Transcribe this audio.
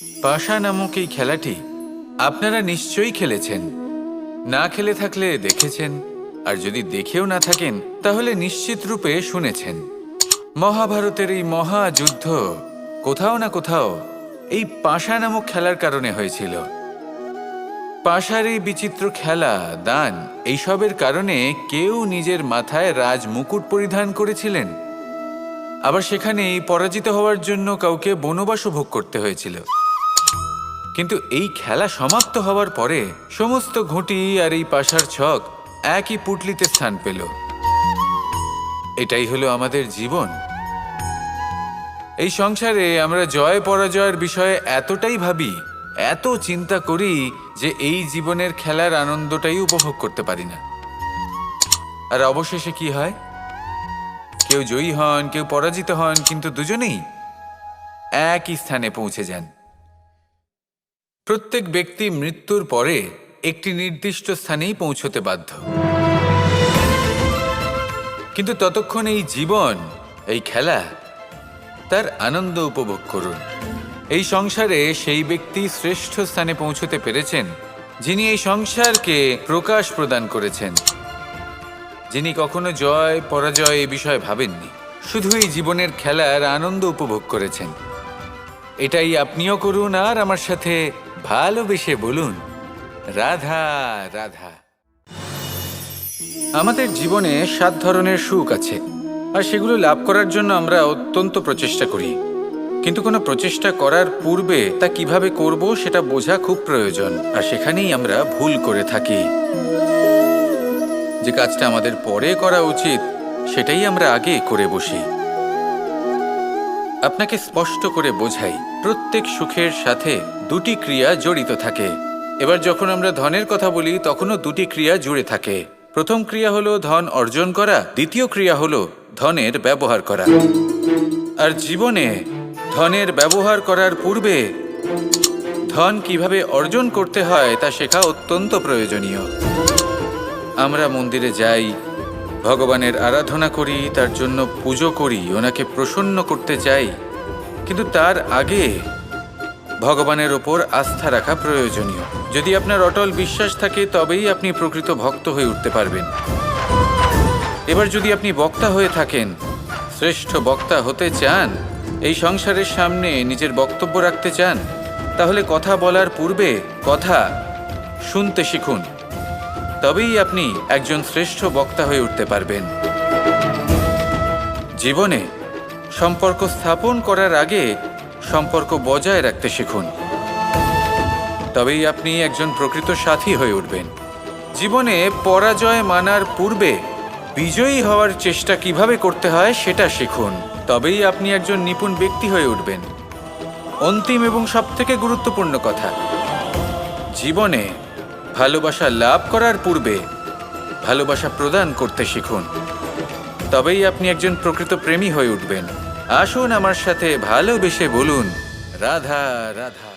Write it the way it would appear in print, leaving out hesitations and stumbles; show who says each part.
Speaker 1: পাশা নামক এই খেলাটি আপনারা নিশ্চয়ই খেলেছেন। না খেলে থাকলে দেখেছেন, আর যদি দেখেও না থাকেন তাহলে নিশ্চিত রূপে শুনেছেন। মহাভারতের এই মহাযুদ্ধ কোথাও না কোথাও এই পাশা নামক খেলার কারণে হয়েছিল। পাশার এই বিচিত্র খেলা, দান, এইসবের কারণে কেউ নিজের মাথায় রাজ মুকুট পরিধান করেছিলেন, আবার সেখানেই পরাজিত হওয়ার জন্য কাউকে বনবাসও ভোগ করতে হয়েছিল। কিন্তু এই খেলা সমাপ্ত হওয়ার পরে সমস্ত ঘুঁটি আর এই পাশার ছক একই পুটলিতে স্থান পেল। এটাই হলো আমাদের জীবন। এই সংসারে আমরা জয় পরাজয়ের বিষয়ে এতটাই ভাবি, এত চিন্তা করি যে এই জীবনের খেলার আনন্দটাই উপভোগ করতে পারি না। আর অবশেষে কি হয়? কেউ জয়ী হন, কেউ পরাজিত হন, কিন্তু দুজনেই একই স্থানে পৌঁছে যান। প্রত্যেক ব্যক্তি মৃত্যুর পরে একটি নির্দিষ্ট স্থানেই পৌঁছতে বাধ্য। কিন্তু ততক্ষণ এই জীবন, এই খেলা, তার আনন্দ উপভোগ করুন। এই সংসারে সেই ব্যক্তি শ্রেষ্ঠ স্থানে পৌঁছতে পেরেছেন যিনি এই সংসারকে প্রকাশ প্রদান করেছেন, যিনি কখনো জয় পরাজয় এ বিষয়ে ভাবেননি, শুধু এই জীবনের খেলার আনন্দ উপভোগ করেছেন। এটাই আপনিও করুন আর আমার সাথে ভালোবেসে বলুন, রাধা রাধা। আমাদের জীবনে 7 ধরনের সুখ আছে, আর সেগুলো লাভ করার জন্য আমরা অত্যন্ত প্রচেষ্টা করি। কিন্তু কোনো প্রচেষ্টা করার পূর্বে তা কিভাবে করব সেটা বোঝা খুব প্রয়োজন, আর সেখানেই আমরা ভুল করে থাকি। যে কাজটা আমাদের পরে করা উচিত সেটাই আমরা আগে করে বসি। আপনাকে স্পষ্ট করে বোঝাই, প্রত্যেক সুখের সাথে 2টি ক্রিয়া জড়িত থাকে। এবার যখন আমরা ধনের কথা বলি তখনও 2টি ক্রিয়া জুড়ে থাকে। প্রথম ক্রিয়া হলো ধন অর্জন করা, দ্বিতীয় ক্রিয়া হলো ধনের ব্যবহার করা। আর জীবনে ধনের ব্যবহার করার পূর্বে ধন কিভাবে অর্জন করতে হয় তা শেখা অত্যন্ত প্রয়োজনীয়। আমরা মন্দিরে যাই, ভগবানের আরাধনা করি, তার জন্য পুজো করি, ওনাকে প্রসন্ন করতে চাই, কিন্তু তার আগে ভগবানের ওপর আস্থা রাখা প্রয়োজনীয়। যদি আপনার অটল বিশ্বাস থাকে তবেই আপনি প্রকৃত ভক্ত হয়ে উঠতে পারবেন। এবার যদি আপনি বক্তা হয়ে থাকেন, শ্রেষ্ঠ বক্তা হতে চান, এই সংসারের সামনে নিজের বক্তব্য রাখতে চান, তাহলে কথা বলার পূর্বে কথা শুনতে শিখুন। তবেই আপনি একজন শ্রেষ্ঠ বক্তা হয়ে উঠতে পারবেন। জীবনে সম্পর্ক স্থাপন করার আগে সম্পর্ক বজায় রাখতে শিখুন। তবেই আপনি একজন প্রকৃত সাথী হয়ে উঠবেন। জীবনে পরাজয় মানার পূর্বে বিজয়ী হওয়ার চেষ্টা কিভাবে করতে হয় সেটা শিখুন। তবেই আপনি একজন নিপুণ ব্যক্তি হয়ে উঠবেন। অন্তিম এবং সবথেকে গুরুত্বপূর্ণ কথা, জীবনে ভালোবাসা লাভ করার পূর্বে ভালোবাসা প্রদান করতে শিখুন। তবেই আপনি একজন প্রকৃত প্রেমী হয়ে উঠবেন। আসুন আমার সাথে ভালোবেসে বলুন, রাধা রাধা।